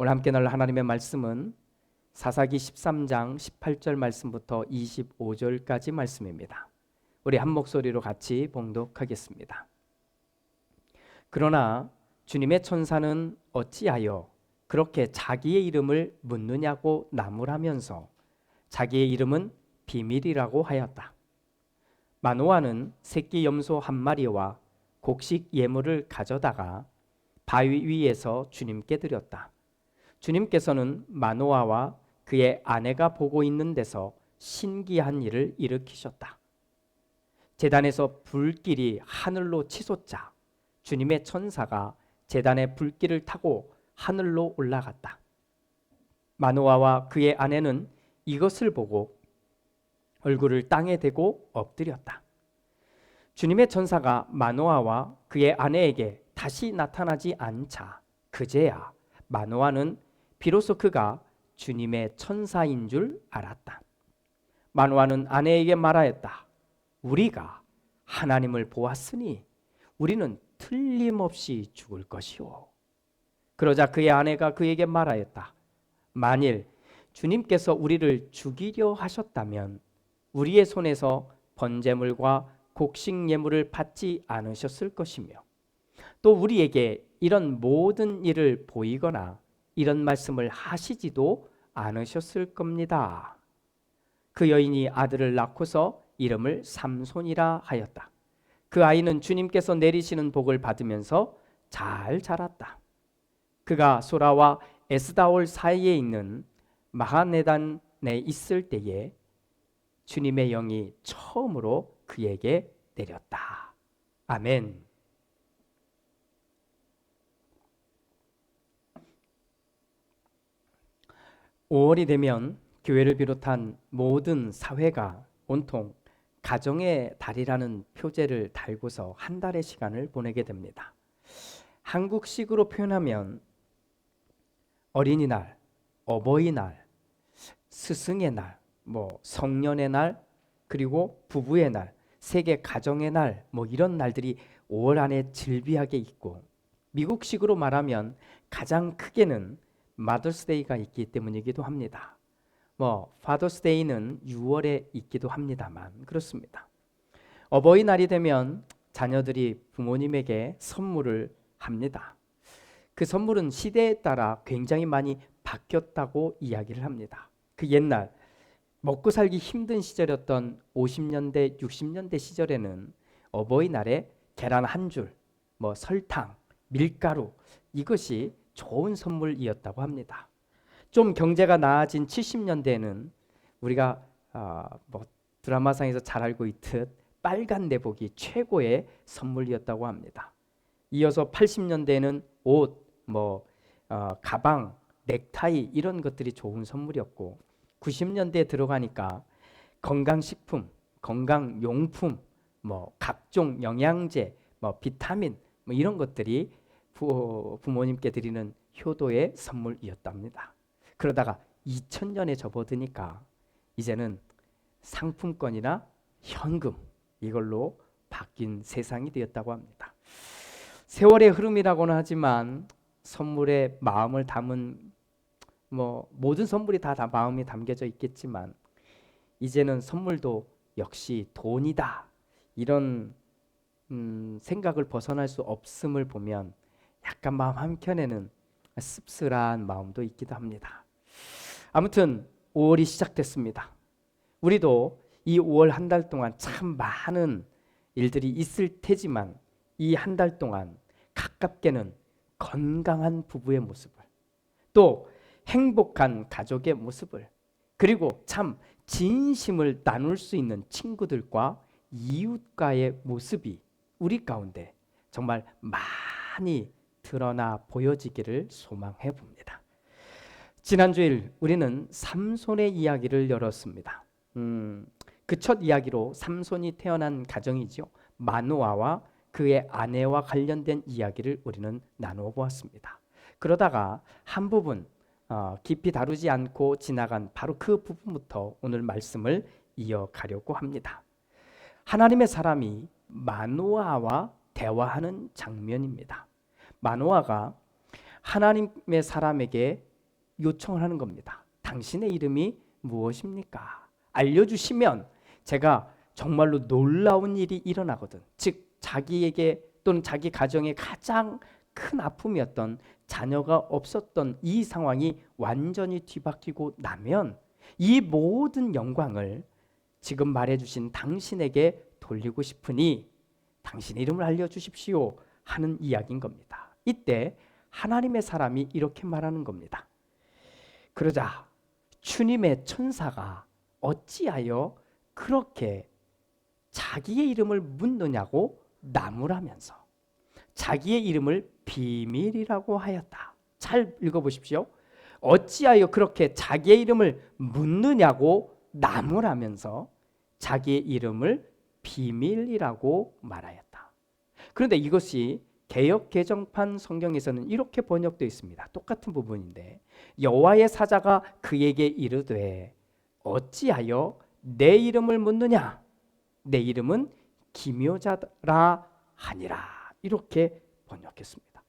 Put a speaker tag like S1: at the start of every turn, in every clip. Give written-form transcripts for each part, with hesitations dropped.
S1: 오늘 함께 나눌 하나님의 말씀은 사사기 13장 18절 말씀부터 25절까지 말씀입니다. 우리 한 목소리로 같이 봉독하겠습니다. 그러나 주님의 천사는 어찌하여 그렇게 자기의 이름을 묻느냐고 나무라면서 자기의 이름은 비밀이라고 하였다. 마노아는 새끼 염소 한 마리와 곡식 예물을 가져다가 바위 위에서 주님께 드렸다. 주님께서는 마노아와 그의 아내가 보고 있는 데서 신기한 일을 일으키셨다. 제단에서 불길이 하늘로 치솟자 주님의 천사가 제단의 불길을 타고 하늘로 올라갔다. 마노아와 그의 아내는 이것을 보고 얼굴을 땅에 대고 엎드렸다. 주님의 천사가 마노아와 그의 아내에게 다시 나타나지 않자 그제야 마노아는 비로소 그가 주님의 천사인 줄 알았다. 마노아는 아내에게 말하였다. 우리가 하나님을 보았으니 우리는 틀림없이 죽을 것이오. 그러자 그의 아내가 그에게 말하였다. 만일 주님께서 우리를 죽이려 하셨다면 우리의 손에서 번제물과 곡식 예물을 받지 않으셨을 것이며 또 우리에게 이런 모든 일을 보이거나 이런 말씀을 하시지도 않으셨을 겁니다. 그 여인이 아들을 낳고서 이름을 삼손이라 하였다. 그 아이는 주님께서 내리시는 복을 받으면서 잘 자랐다. 그가 소라와 에스다올 사이에 있는 마하네단에 있을 때에 주님의 영이 처음으로 그에게 내렸다. 아멘. 5월이 되면 교회를 비롯한 모든 사회가 온통 가정의 달이라는 표제를 달고서 한 달의 시간을 보내게 됩니다. 한국식으로 표현하면 어린이날, 어버이날, 스승의 날, 성년의 날, 그리고 부부의 날, 세계 가정의 날, 이런 날들이 5월 안에 즐비하게 있고, 미국식으로 말하면 가장 크게는 마더스데이가 있기 때문이기도 합니다. 파더스데이는 6월에 있기도 합니다만 그렇습니다. 어버이날이 되면 자녀들이 부모님에게 선물을 합니다. 그 선물은 시대에 따라 굉장히 많이 바뀌었다고 이야기를 합니다. 그 옛날 먹고 살기 힘든 시절이었던 50년대, 60년대 시절에는 어버이날에 계란 한 줄, 설탕, 밀가루 이것이 좋은 선물이었다고 합니다. 좀 경제가 나아진 70년대에는 우리가 드라마상에서 잘 알고 있듯 빨간 내복이 최고의 선물이었다고 합니다. 이어서 80년대에는 옷, 가방, 넥타이 이런 것들이 좋은 선물이었고 90년대에 들어가니까 건강식품, 건강용품, 각종 영양제, 비타민 이런 것들이 부모님께 드리는 효도의 선물이었답니다. 그러다가 2000년에 접어드니까 이제는 상품권이나 현금 이걸로 바뀐 세상이 되었다고 합니다. 세월의 흐름이라고는 하지만 선물에 마음을 담은 모든 선물이 다 마음이 담겨져 있겠지만 이제는 선물도 역시 돈이다 이런 생각을 벗어날 수 없음을 보면 약간 마음 한켠에는 씁쓸한 마음도 있기도 합니다. 아무튼 5월이 시작됐습니다. 우리도 이 5월 한 달 동안 참 많은 일들이 있을 테지만 이 한 달 동안 가깝게는 건강한 부부의 모습을 또 행복한 가족의 모습을 그리고 참 진심을 나눌 수 있는 친구들과 이웃과의 모습이 우리 가운데 정말 많이 드러나 보여지기를 소망해 봅니다. 지난주일 우리는 삼손의 이야기를 열었습니다. 그 첫 이야기로 삼손이 태어난 가정이죠. 마노아와 그의 아내와 관련된 이야기를 우리는 나누어 보았습니다. 그러다가 한 부분 깊이 다루지 않고 지나간 바로 그 부분부터 오늘 말씀을 이어가려고 합니다. 하나님의 사람이 마노아와 대화하는 장면입니다. 마노아가 하나님의 사람에게 요청을 하는 겁니다. 당신의 이름이 무엇입니까? 알려주시면 제가 정말로 놀라운 일이 일어나거든. 즉 자기에게 또는 자기 가정에 가장 큰 아픔이었던 자녀가 없었던 이 상황이 완전히 뒤바뀌고 나면 이 모든 영광을 지금 말해주신 당신에게 돌리고 싶으니 당신의 이름을 알려주십시오 하는 이야기인 겁니다. 이때 하나님의 사람이 이렇게 말하는 겁니다. 그러자 주님의 천사가 어찌하여 그렇게 자기의 이름을 묻느냐고 나무라면서 자기의 이름을 비밀이라고 하였다. 잘 읽어보십시오. 어찌하여 그렇게 자기의 이름을 묻느냐고 나무라면서 자기의 이름을 비밀이라고 말하였다. 그런데 이것이 개역 개정판 성경에서는 이렇게 번역되어 있습니다. 똑같은 부분인데 여호와의 사자가 그에게 이르되 어찌하여 내 이름을 묻느냐? 내 이름은 기묘자라 하니라. 이렇게 번역했습니다.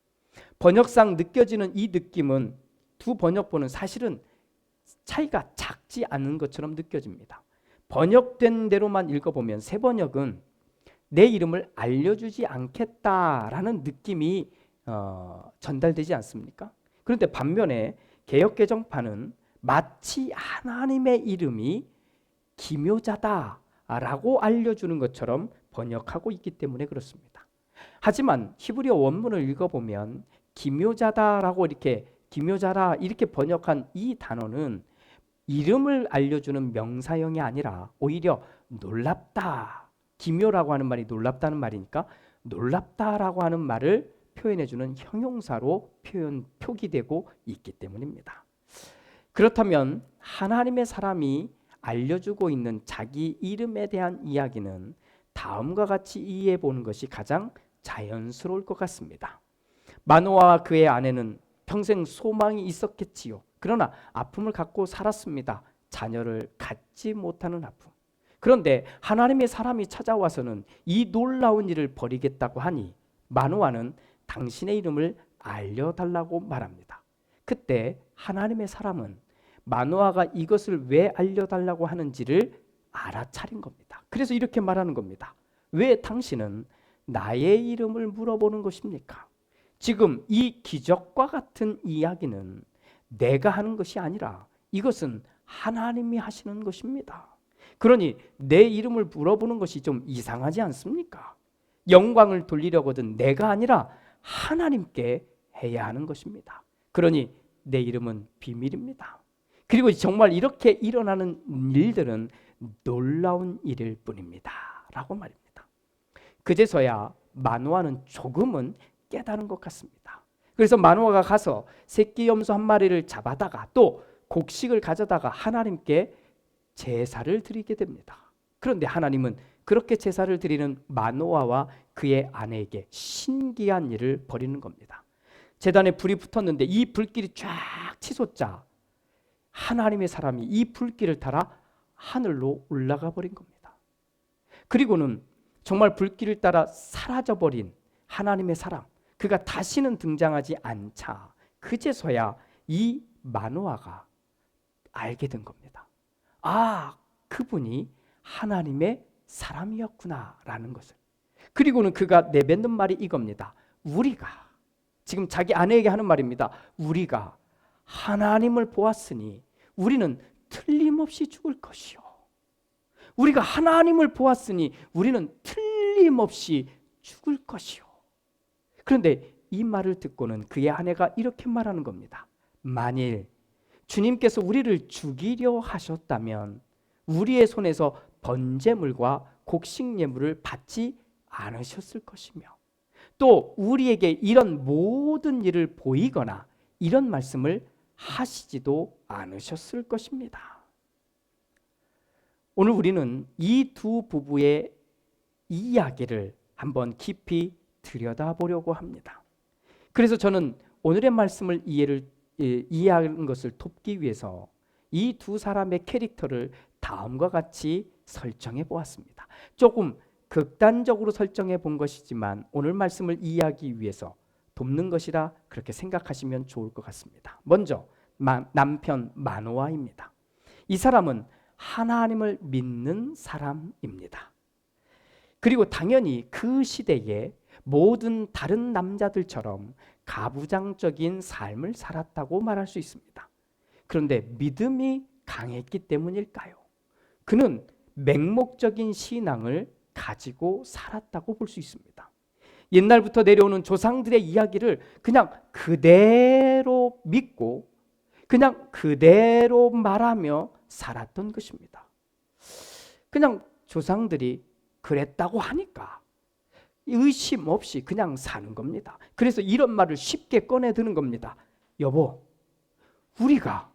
S1: 번역상 느껴지는 이 느낌은 두 번역본은 사실은 차이가 작지 않은 것처럼 느껴집니다. 번역된 대로만 읽어보면 새 번역은 내 이름을 알려주지 않겠다라는 느낌이 전달되지 않습니까? 그런데 반면에 개역개정판은 마치 하나님의 이름이 기묘자다라고 알려주는 것처럼 번역하고 있기 때문에 그렇습니다. 하지만 히브리어 원문을 읽어보면 기묘자다라고 기묘자라 이렇게 번역한 이 단어는 이름을 알려주는 명사형이 아니라 오히려 놀랍다, 기묘라고 하는 말이 놀랍다는 말이니까 놀랍다라고 하는 말을 표현해주는 형용사로 표기되고 있기 때문입니다. 그렇다면 하나님의 사람이 알려주고 있는 자기 이름에 대한 이야기는 다음과 같이 이해해 보는 것이 가장 자연스러울 것 같습니다. 마노아와 그의 아내는 평생 소망이 있었겠지요. 그러나 아픔을 갖고 살았습니다. 자녀를 갖지 못하는 아픔. 그런데 하나님의 사람이 찾아와서는 이 놀라운 일을 벌이겠다고 하니 마노아는 당신의 이름을 알려달라고 말합니다. 그때 하나님의 사람은 마노아가 이것을 왜 알려달라고 하는지를 알아차린 겁니다. 그래서 이렇게 말하는 겁니다. 왜 당신은 나의 이름을 물어보는 것입니까? 지금 이 기적과 같은 이야기는 내가 하는 것이 아니라 이것은 하나님이 하시는 것입니다. 그러니 내 이름을 물어보는 것이 좀 이상하지 않습니까? 영광을 돌리려거든 내가 아니라 하나님께 해야 하는 것입니다. 그러니 내 이름은 비밀입니다. 그리고 정말 이렇게 일어나는 일들은 놀라운 일일 뿐입니다. 라고 말입니다. 그제서야 마노아는 조금은 깨달은 것 같습니다. 그래서 마노아가 가서 새끼 염소 한 마리를 잡아다가 또 곡식을 가져다가 하나님께 제사를 드리게 됩니다. 그런데 하나님은 그렇게 제사를 드리는 마노아와 그의 아내에게 신기한 일을 벌이는 겁니다. 제단에 불이 붙었는데 이 불길이 쫙 치솟자 하나님의 사람이 이 불길을 따라 하늘로 올라가 버린 겁니다. 그리고는 정말 불길을 따라 사라져버린 하나님의 사람, 그가 다시는 등장하지 않자 그제서야 이 마노아가 알게 된 겁니다. 아, 그분이 하나님의 사람이었구나라는 것을. 그리고는 그가 내뱉는 말이 이겁니다. 우리가, 지금 자기 아내에게 하는 말입니다. 우리가 하나님을 보았으니 우리는 틀림없이 죽을 것이요. 우리가 하나님을 보았으니 우리는 틀림없이 죽을 것이요. 그런데 이 말을 듣고는 그의 아내가 이렇게 말하는 겁니다. 만일 주님께서 우리를 죽이려 하셨다면 우리의 손에서 번제물과 곡식 예물을 받지 않으셨을 것이며 또 우리에게 이런 모든 일을 보이거나 이런 말씀을 하시지도 않으셨을 것입니다. 오늘 우리는 이 두 부부의 이야기를 한번 깊이 들여다보려고 합니다. 그래서 저는 오늘의 말씀을 이해하는 것을 돕기 위해서 이 두 사람의 캐릭터를 다음과 같이 설정해 보았습니다. 조금 극단적으로 설정해 본 것이지만 오늘 말씀을 이해하기 위해서 돕는 것이라 그렇게 생각하시면 좋을 것 같습니다. 먼저 남편 마노아입니다. 이 사람은 하나님을 믿는 사람입니다. 그리고 당연히 그 시대에 모든 다른 남자들처럼 가부장적인 삶을 살았다고 말할 수 있습니다. 그런데 믿음이 강했기 때문일까요? 그는 맹목적인 신앙을 가지고 살았다고 볼 수 있습니다. 옛날부터 내려오는 조상들의 이야기를 그냥 그대로 믿고 그냥 그대로 말하며 살았던 것입니다. 그냥 조상들이 그랬다고 하니까 의심 없이 그냥 사는 겁니다. 그래서 이런 말을 쉽게 꺼내드는 겁니다. 여보, 우리가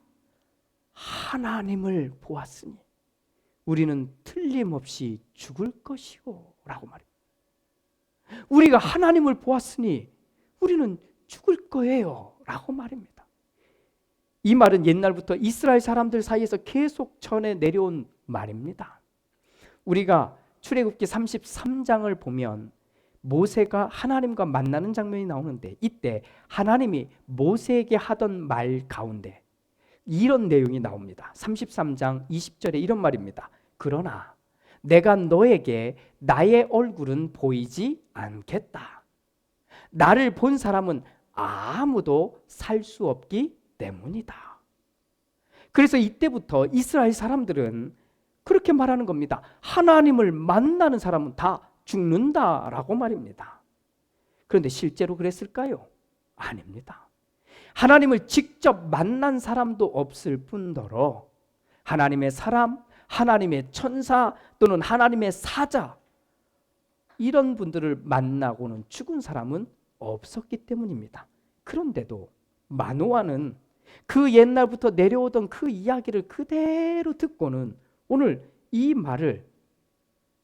S1: 하나님을 보았으니 우리는 틀림없이 죽을 것이고 라고 말입니다. 우리가 하나님을 보았으니 우리는 죽을 거예요 라고 말입니다. 이 말은 옛날부터 이스라엘 사람들 사이에서 계속 전해 내려온 말입니다. 우리가 출애굽기 33장을 보면 모세가 하나님과 만나는 장면이 나오는데 이때 하나님이 모세에게 하던 말 가운데 이런 내용이 나옵니다. 33장 20절에 이런 말입니다. 그러나 내가 너에게 나의 얼굴은 보이지 않겠다. 나를 본 사람은 아무도 살 수 없기 때문이다. 그래서 이때부터 이스라엘 사람들은 그렇게 말하는 겁니다. 하나님을 만나는 사람은 다 죽는다라고 말입니다. 그런데 실제로 그랬을까요? 아닙니다. 하나님을 직접 만난 사람도 없을 뿐더러 하나님의 사람, 하나님의 천사 또는 하나님의 사자 이런 분들을 만나고는 죽은 사람은 없었기 때문입니다. 그런데도 마노아는 그 옛날부터 내려오던 그 이야기를 그대로 듣고는 오늘 이 말을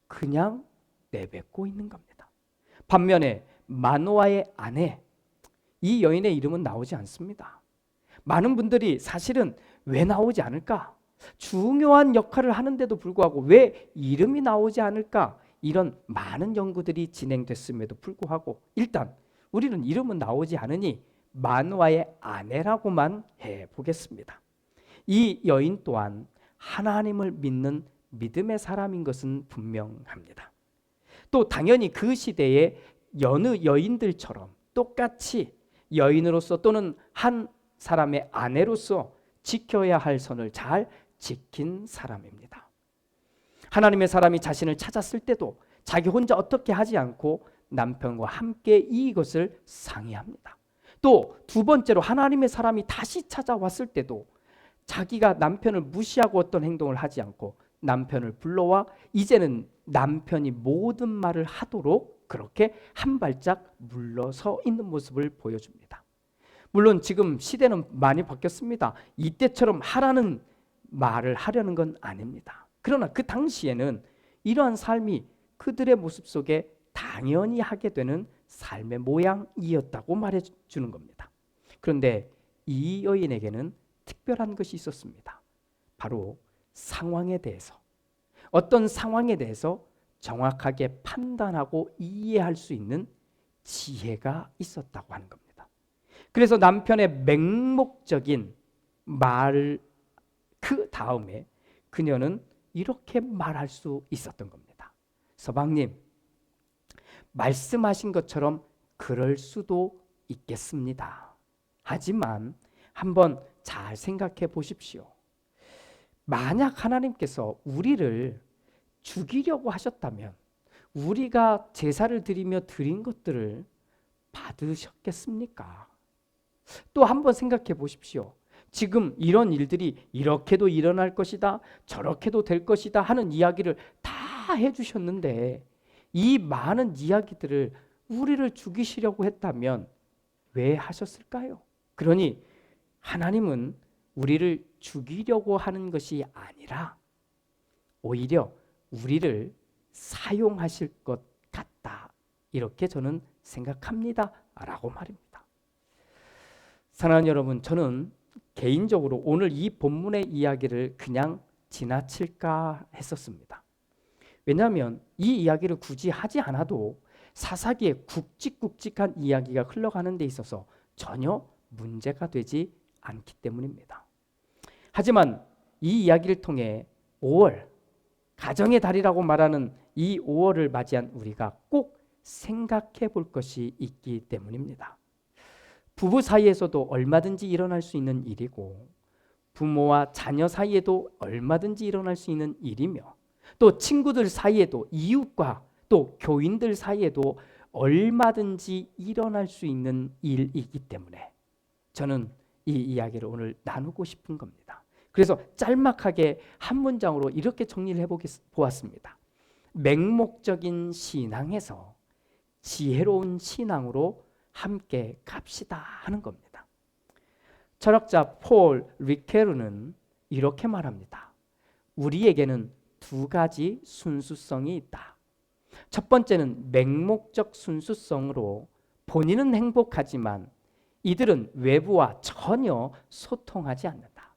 S1: 그냥 내뱉고 있는 겁니다. 반면에 마노아의 아내, 이 여인의 이름은 나오지 않습니다. 많은 분들이 사실은 왜 나오지 않을까? 중요한 역할을 하는데도 불구하고 왜 이름이 나오지 않을까? 이런 많은 연구들이 진행됐음에도 불구하고 일단 우리는 이름은 나오지 않으니 마노아의 아내라고만 해보겠습니다. 이 여인 또한 하나님을 믿는 믿음의 사람인 것은 분명합니다. 또 당연히 그 시대의 여느 여인들처럼 똑같이 여인으로서 또는 한 사람의 아내로서 지켜야 할 선을 잘 지킨 사람입니다. 하나님의 사람이 자신을 찾았을 때도 자기 혼자 어떻게 하지 않고 남편과 함께 이것을 상의합니다. 또 두 번째로 하나님의 사람이 다시 찾아왔을 때도 자기가 남편을 무시하고 어떤 행동을 하지 않고 남편을 불러와 이제는 남편이 모든 말을 하도록 그렇게 한 발짝 물러서 있는 모습을 보여줍니다. 물론 지금 시대는 많이 바뀌었습니다. 이때처럼 하라는 말을 하려는 건 아닙니다. 그러나 그 당시에는 이러한 삶이 그들의 모습 속에 당연히 하게 되는 삶의 모양이었다고 말해주는 겁니다. 그런데 이 여인에게는 특별한 것이 있었습니다. 바로 상황에 대해서, 어떤 상황에 대해서 정확하게 판단하고 이해할 수 있는 지혜가 있었다고 하는 겁니다. 그래서 남편의 맹목적인 말 그 다음에 그녀는 이렇게 말할 수 있었던 겁니다. 서방님, 말씀하신 것처럼 그럴 수도 있겠습니다. 하지만 한번 잘 생각해 보십시오. 만약 하나님께서 우리를 죽이려고 하셨다면 우리가 제사를 드리며 드린 것들을 받으셨겠습니까? 또 한번 생각해 보십시오. 지금 이런 일들이 이렇게도 일어날 것이다, 저렇게도 될 것이다 하는 이야기를 다 해주셨는데 이 많은 이야기들을 우리를 죽이시려고 했다면 왜 하셨을까요? 그러니 하나님은 우리를 죽이려고 하는 것이 아니라 오히려 우리를 사용하실 것 같다. 이렇게 저는 생각합니다. 라고 말입니다. 사랑하는 여러분, 저는 개인적으로 오늘 이 본문의 이야기를 그냥 지나칠까 했었습니다. 왜냐하면 이 이야기를 굳이 하지 않아도 사사기에 굵직굵직한 이야기가 흘러가는 데 있어서 전혀 문제가 되지 않기 때문입니다. 하지만 이 이야기를 통해 5월, 가정의 달이라고 말하는 이 5월을 맞이한 우리가 꼭 생각해 볼 것이 있기 때문입니다. 부부 사이에서도 얼마든지 일어날 수 있는 일이고, 부모와 자녀 사이에도 얼마든지 일어날 수 있는 일이며, 또 친구들 사이에도, 이웃과 또 교인들 사이에도 얼마든지 일어날 수 있는 일이기 때문에 저는 이 이야기를 오늘 나누고 싶은 겁니다. 그래서 짤막하게 한 문장으로 이렇게 정리를 해보았습니다. 맹목적인 신앙에서 지혜로운 신앙으로 함께 갑시다 하는 겁니다. 철학자 폴 리케르는 이렇게 말합니다. 우리에게는 두 가지 순수성이 있다. 첫 번째는 맹목적 순수성으로 본인은 행복하지만 이들은 외부와 전혀 소통하지 않는다.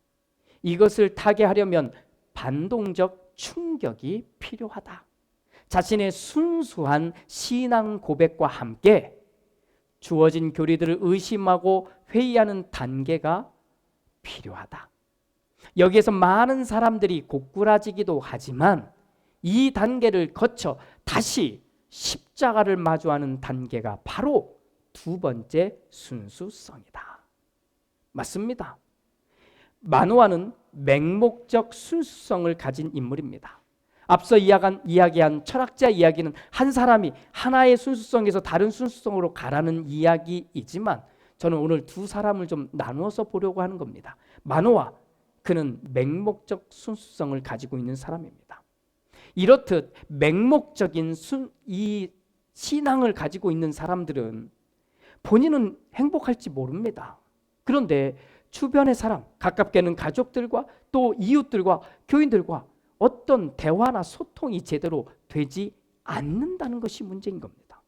S1: 이것을 타개하려면 반동적 충격이 필요하다. 자신의 순수한 신앙 고백과 함께 주어진 교리들을 의심하고 회의하는 단계가 필요하다. 여기에서 많은 사람들이 고꾸라지기도 하지만 이 단계를 거쳐 다시 십자가를 마주하는 단계가 바로 두 번째 순수성이다. 맞습니다. 마노아는 맹목적 순수성을 가진 인물입니다. 앞서 이야기한 철학자 이야기는 한 사람이 하나의 순수성에서 다른 순수성으로 가라는 이야기이지만 저는 오늘 두 사람을 좀 나누어서 보려고 하는 겁니다. 마노아, 그는 맹목적 순수성을 가지고 있는 사람입니다. 이렇듯 맹목적인 이 신앙을 가지고 있는 사람들은 본인은 행복할지 모릅니다. 그런데 주변의 사람, 가깝게는 가족들과 또 이웃들과 교인들과 어떤 대화나 소통이 제대로 되지 않는다는 것이 문제인 겁니다.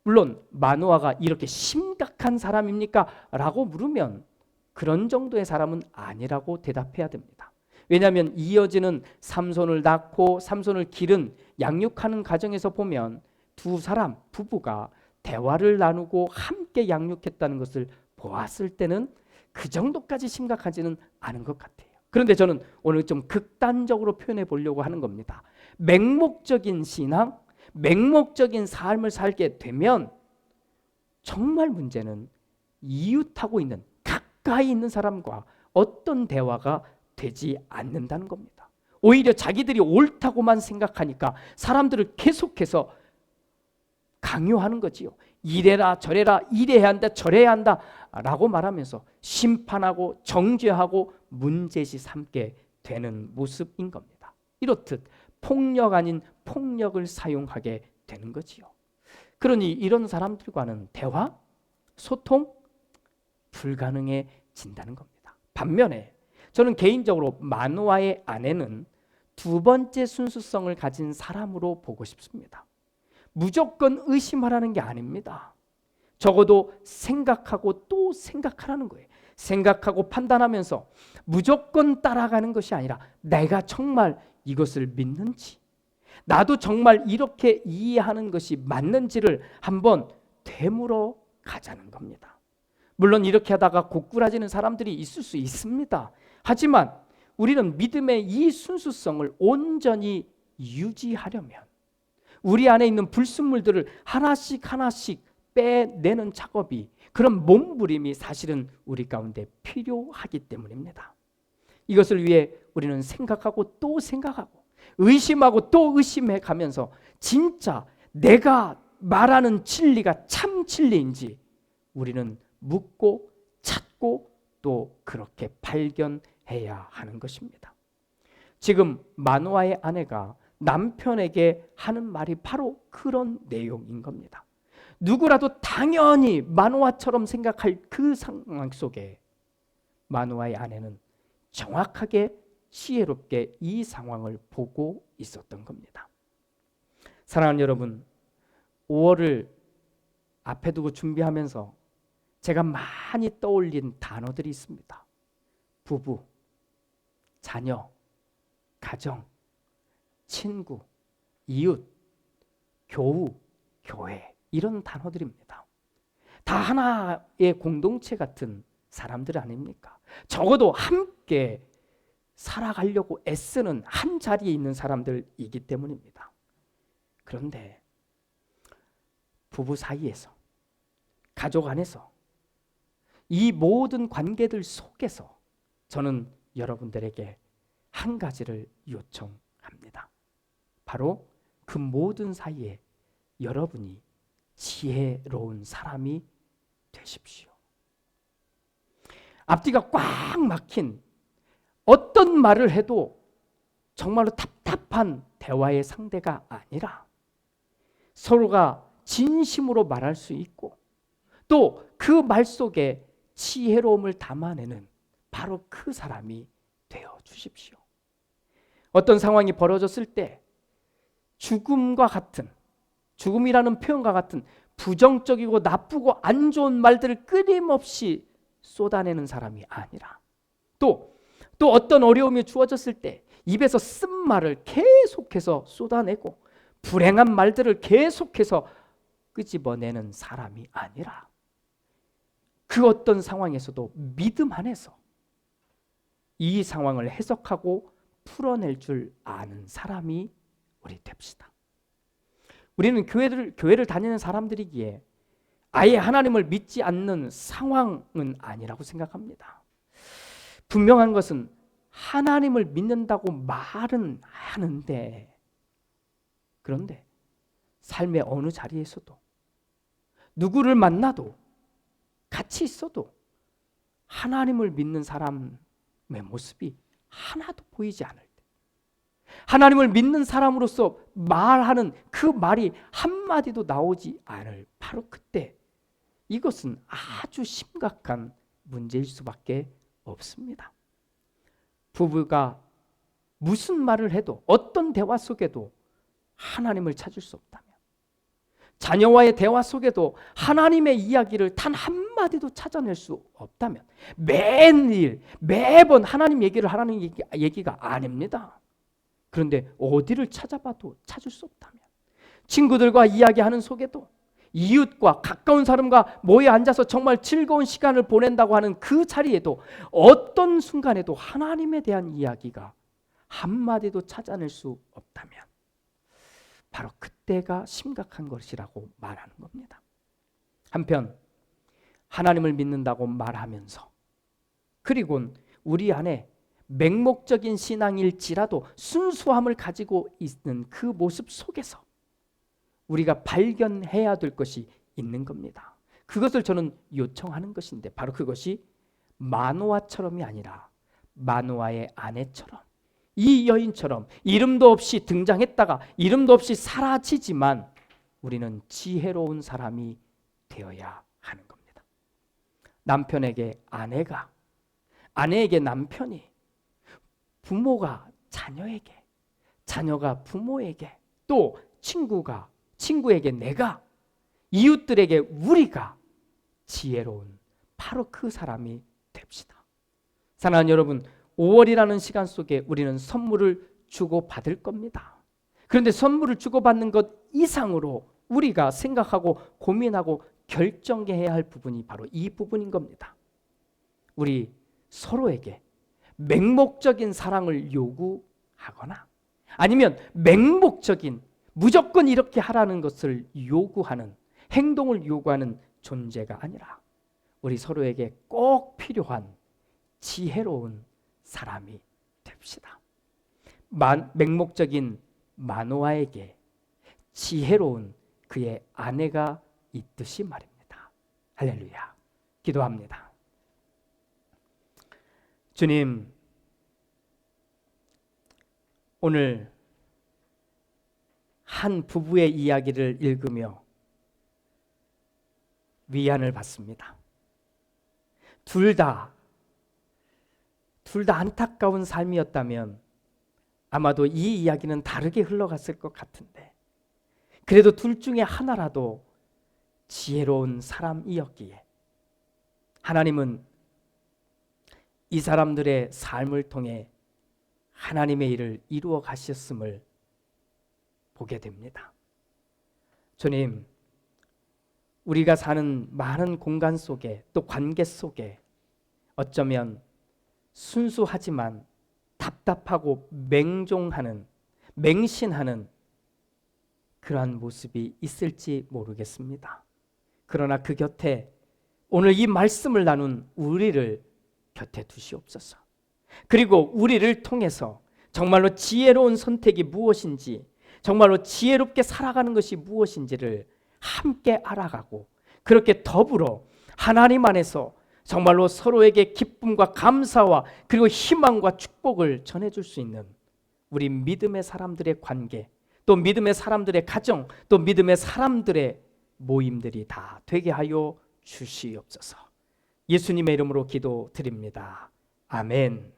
S1: 물론 마노아가 이렇게 심각한 사람입니까? 라고 물으면 그런 정도의 사람은 아니라고 대답해야 됩니다. 왜냐하면 이어지는 삼손을 낳고 삼손을 기른 양육하는 과정에서 보면 두 사람 부부가 대화를 나누고 함께 양육했다는 것을 보았을 때는 그 정도까지 심각하지는 않은 것 같아요. 그런데 저는 오늘 좀 극단적으로 표현해 보려고 하는 겁니다. 맹목적인 신앙, 맹목적인 삶을 살게 되면 정말 문제는 이웃하고 있는 가까이 있는 사람과 어떤 대화가 되지 않는다는 겁니다. 오히려 자기들이 옳다고만 생각하니까 사람들을 계속해서 강요하는 거지요. 이래라 저래라, 이래야 한다 저래야 한다 라고 말하면서 심판하고 정죄하고 문제시 삼게 되는 모습인 겁니다. 이렇듯 폭력 아닌 폭력을 사용하게 되는 거지요. 그러니 이런 사람들과는 대화, 소통 불가능해진다는 겁니다. 반면에 저는 개인적으로 마노아의 아내는 두 번째 순수성을 가진 사람으로 보고 싶습니다. 무조건 의심하라는 게 아닙니다. 적어도 생각하고 또 생각하라는 거예요. 생각하고 판단하면서 무조건 따라가는 것이 아니라 내가 정말 이것을 믿는지, 나도 정말 이렇게 이해하는 것이 맞는지를 한번 되물어 가자는 겁니다. 물론 이렇게 하다가 고꾸라지는 사람들이 있을 수 있습니다. 하지만 우리는 믿음의 이 순수성을 온전히 유지하려면 우리 안에 있는 불순물들을 하나씩 하나씩 빼내는 작업이, 그런 몸부림이 사실은 우리 가운데 필요하기 때문입니다. 이것을 위해 우리는 생각하고 또 생각하고 의심하고 또 의심해 가면서 진짜 내가 말하는 진리가 참 진리인지 우리는 묻고 찾고 또 그렇게 발견해야 하는 것입니다. 지금 마노아의 아내가 남편에게 하는 말이 바로 그런 내용인 겁니다. 누구라도 당연히 마노아처럼 생각할 그 상황 속에 마노아의 아내는 정확하게 지혜롭게 이 상황을 보고 있었던 겁니다. 사랑하는 여러분, 5월을 앞에 두고 준비하면서 제가 많이 떠올린 단어들이 있습니다. 부부, 자녀, 가정, 친구, 이웃, 교우, 교회, 이런 단어들입니다. 다 하나의 공동체 같은 사람들 아닙니까? 적어도 함께 살아가려고 애쓰는 한 자리에 있는 사람들이기 때문입니다. 그런데 부부 사이에서, 가족 안에서, 이 모든 관계들 속에서 저는 여러분들에게 한 가지를 요청합니다. 바로 그 모든 사이에 여러분이 지혜로운 사람이 되십시오. 앞뒤가 꽉 막힌 어떤 말을 해도 정말로 답답한 대화의 상대가 아니라 서로가 진심으로 말할 수 있고 또 그 말 속에 지혜로움을 담아내는 바로 그 사람이 되어 주십시오. 어떤 상황이 벌어졌을 때 죽음이라는 표현과 같은 부정적이고 나쁘고 안 좋은 말들을 끊임없이 쏟아내는 사람이 아니라 또 어떤 어려움이 주어졌을 때 입에서 쓴 말을 계속해서 쏟아내고 불행한 말들을 계속해서 끄집어내는 사람이 아니라 그 어떤 상황에서도 믿음 안에서 이 상황을 해석하고 풀어낼 줄 아는 사람이 우리 됩시다. 우리는 교회를 다니는 사람들이기에 아예 하나님을 믿지 않는 상황은 아니라고 생각합니다. 분명한 것은 하나님을 믿는다고 말은 하는데 그런데 삶의 어느 자리에서도 누구를 만나도 같이 있어도 하나님을 믿는 사람의 모습이 하나도 보이지 않을 때 하나님을 믿는 사람으로서 말하는 그 말이 한마디도 나오지 않을 바로 그때 이것은 아주 심각한 문제일 수밖에 없습니다. 부부가 무슨 말을 해도 어떤 대화 속에도 하나님을 찾을 수 없다면 자녀와의 대화 속에도 하나님의 이야기를 단 한마디도 찾아낼 수 없다면 매번 하나님 얘기를 하라는 얘기가 아닙니다. 그런데 어디를 찾아봐도 찾을 수 없다면 친구들과 이야기하는 속에도 이웃과 가까운 사람과 모여 앉아서 정말 즐거운 시간을 보낸다고 하는 그 자리에도 어떤 순간에도 하나님에 대한 이야기가 한마디도 찾아낼 수 없다면 바로 그때가 심각한 것이라고 말하는 겁니다. 한편 하나님을 믿는다고 말하면서 그리고 우리 안에 맹목적인 신앙일지라도 순수함을 가지고 있는 그 모습 속에서 우리가 발견해야 될 것이 있는 겁니다. 그것을 저는 요청하는 것인데 바로 그것이 마노아처럼이 아니라 마노아의 아내처럼 이 여인처럼 이름도 없이 등장했다가 이름도 없이 사라지지만 우리는 지혜로운 사람이 되어야 하는 겁니다. 남편에게 아내가, 아내에게 남편이, 부모가 자녀에게, 자녀가 부모에게, 또 친구에게 내가, 이웃들에게 우리가 지혜로운 바로 그 사람이 됩시다. 사랑하는 여러분, 5월이라는 시간 속에 우리는 선물을 주고받을 겁니다. 그런데 선물을 주고받는 것 이상으로 우리가 생각하고 고민하고 결정해야 할 부분이 바로 이 부분인 겁니다. 우리 서로에게 맹목적인 사랑을 요구하거나 아니면 맹목적인 무조건 이렇게 하라는 것을 요구하는 행동을 요구하는 존재가 아니라 우리 서로에게 꼭 필요한 지혜로운 사람이 됩시다. 맹목적인 마노아에게 지혜로운 그의 아내가 있듯이 말입니다. 할렐루야. 기도합니다. 주님, 오늘 한 부부의 이야기를 읽으며 위안을 받습니다. 둘 다 안타까운 삶이었다면 아마도 이 이야기는 다르게 흘러갔을 것 같은데 그래도 둘 중에 하나라도 지혜로운 사람이었기에 하나님은 이 사람들의 삶을 통해 하나님의 일을 이루어 가셨음을 보게 됩니다. 주님, 우리가 사는 많은 공간 속에 또 관계 속에 어쩌면 순수하지만 답답하고 맹종하는, 맹신하는 그러한 모습이 있을지 모르겠습니다. 그러나 그 곁에 오늘 이 말씀을 나눈 우리를 곁에 두시옵소서. 그리고 우리를 통해서 정말로 지혜로운 선택이 무엇인지, 정말로 지혜롭게 살아가는 것이 무엇인지를 함께 알아가고, 그렇게 더불어 하나님 안에서 정말로 서로에게 기쁨과 감사와 그리고 희망과 축복을 전해줄 수 있는 우리 믿음의 사람들의 관계, 또 믿음의 사람들의 가정, 또 믿음의 사람들의 모임들이 다 되게 하여 주시옵소서. 예수님의 이름으로 기도드립니다. 아멘.